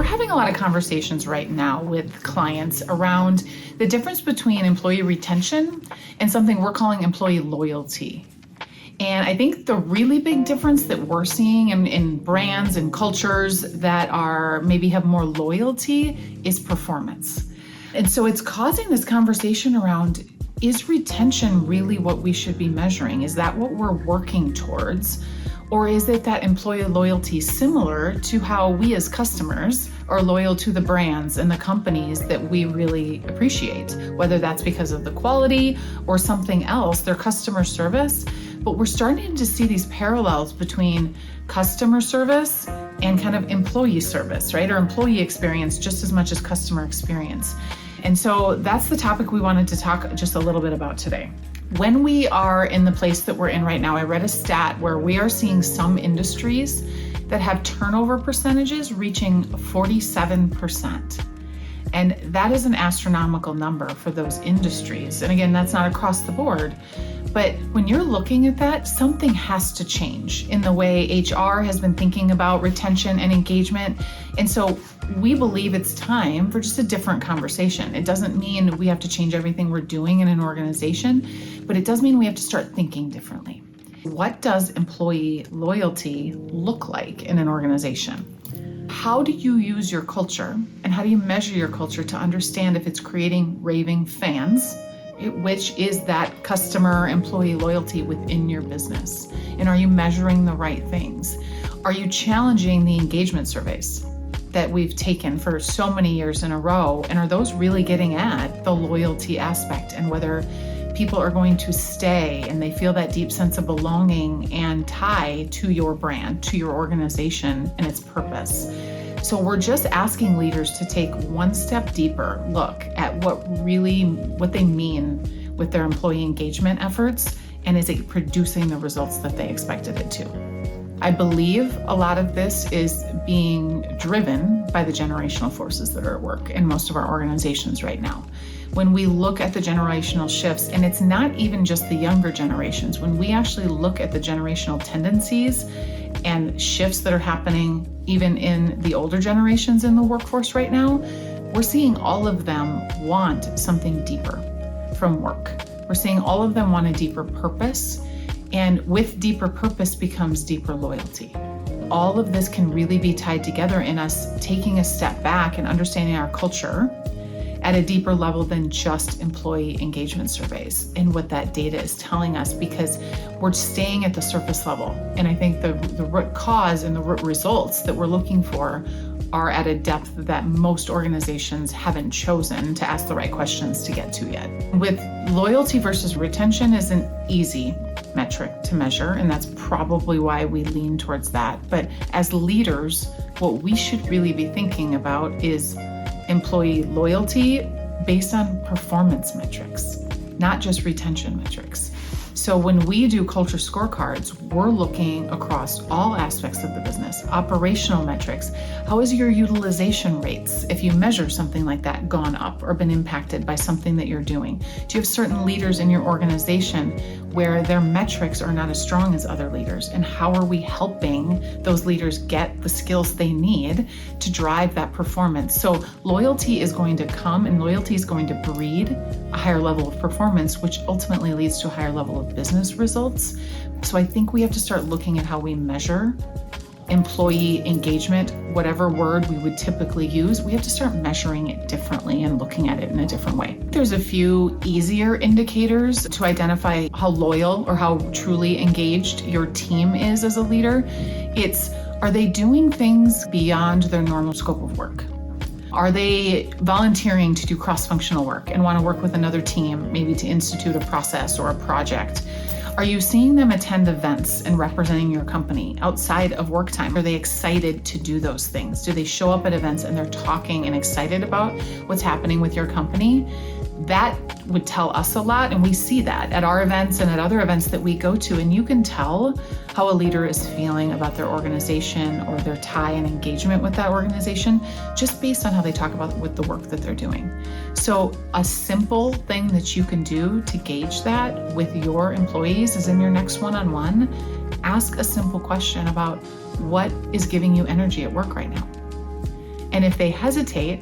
having a lot of conversations right now with clients around the difference between employee retention and something we're calling employee loyalty. And I think the really big difference that we're seeing in brands and cultures that are maybe have more loyalty is performance. And so it's causing this conversation around, is retention really what we should be measuring? Is that what we're working towards? Or is it that employee loyalty similar to how we as customers are loyal to the brands and the companies that we really appreciate, whether that's because of the quality or something else, their customer service? But we're starting to see these parallels between customer service and kind of employee service, right? Or employee experience just as much as customer experience. And so that's the topic we wanted to talk just a little bit about today. When we are in the place that we're in right now, I read a stat where we are seeing some industries that have turnover percentages reaching 47%. And that is an astronomical number for those industries. And again, that's not across the board. But when you're looking at that, something has to change in the way HR has been thinking about retention and engagement. And so we believe it's time for just a different conversation. It doesn't mean we have to change everything we're doing in an organization, but it does mean we have to start thinking differently. What does employee loyalty look like in an organization? How do you use your culture and how do you measure your culture to understand if it's creating raving fans, which is that customer employee loyalty within your business? And are you measuring the right things? Are you challenging the engagement surveys that we've taken for so many years in a row? And are those really getting at the loyalty aspect and whether people are going to stay and they feel that deep sense of belonging and tie to your brand, to your organization and its purpose? So we're just asking leaders to take one step deeper look at what they mean with their employee engagement efforts, and is it producing the results that they expected it to? I believe a lot of this is being driven by the generational forces that are at work in most of our organizations right now. When we look at the generational shifts, and it's not even just the younger generations, when we actually look at the generational tendencies and shifts that are happening even in the older generations in the workforce right now, we're seeing all of them want something deeper from work. We're seeing all of them want a deeper purpose, and with deeper purpose becomes deeper loyalty. All of this can really be tied together in us taking a step back and understanding our culture at a deeper level than just employee engagement surveys and what that data is telling us, because we're staying at the surface level. And I think the root cause and the root results that we're looking for are at a depth that most organizations haven't chosen to ask the right questions to get to yet. With loyalty versus retention is an easy metric to measure, and that's probably why we lean towards that. But as leaders, what we should really be thinking about is employee loyalty based on performance metrics, not just retention metrics. So when we do culture scorecards, we're looking across all aspects of the business, operational metrics. How is your utilization rates, if you measure something like that, gone up or been impacted by something that you're doing? Do you have certain leaders in your organization where their metrics are not as strong as other leaders? And how are we helping those leaders get the skills they need to drive that performance? So loyalty is going to come, and loyalty is going to breed a higher level of performance, which ultimately leads to a higher level of business results. So I think we have to start looking at how we measure employee engagement, whatever word we would typically use. We have to start measuring it differently and looking at it in a different way. There's a few easier indicators to identify how loyal or how truly engaged your team is as a leader. It's, are they doing things beyond their normal scope of work? Are they volunteering to do cross-functional work and want to work with another team, maybe to institute a process or a project? Are you seeing them attend events and representing your company outside of work time? Are they excited to do those things? Do they show up at events and they're talking and excited about what's happening with your company? That would tell us a lot, and we see that at our events and at other events that we go to, and you can tell how a leader is feeling about their organization or their tie and engagement with that organization just based on how they talk about with the work that they're doing. So a simple thing that you can do to gauge that with your employees is in your next one-on-one, ask a simple question about what is giving you energy at work right now. And if they hesitate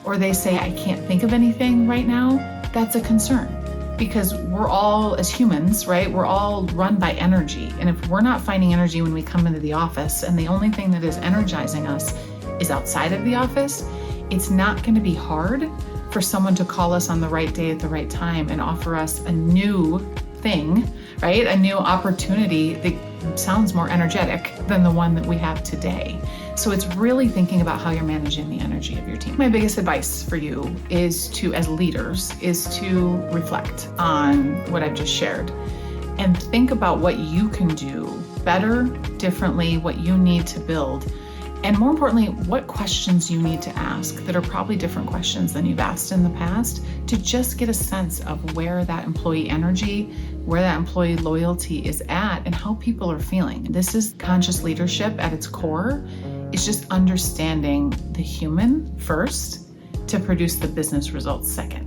or they say, I can't think of anything right now, that's a concern. Because we're all, as humans, right, we're all run by energy. And if we're not finding energy when we come into the office and the only thing that is energizing us is outside of the office, it's not going to be hard for someone to call us on the right day at the right time and offer us a new thing, right? A new opportunity that sounds more energetic than the one that we have today. So it's really thinking about how you're managing the energy of your team. My biggest advice for you is to, as leaders, is to reflect on what I've just shared and think about what you can do better, differently, what you need to build. And more importantly, what questions you need to ask that are probably different questions than you've asked in the past to just get a sense of where that employee energy, where that employee loyalty is at and how people are feeling. This is conscious leadership at its core. It's just understanding the human first to produce the business results second.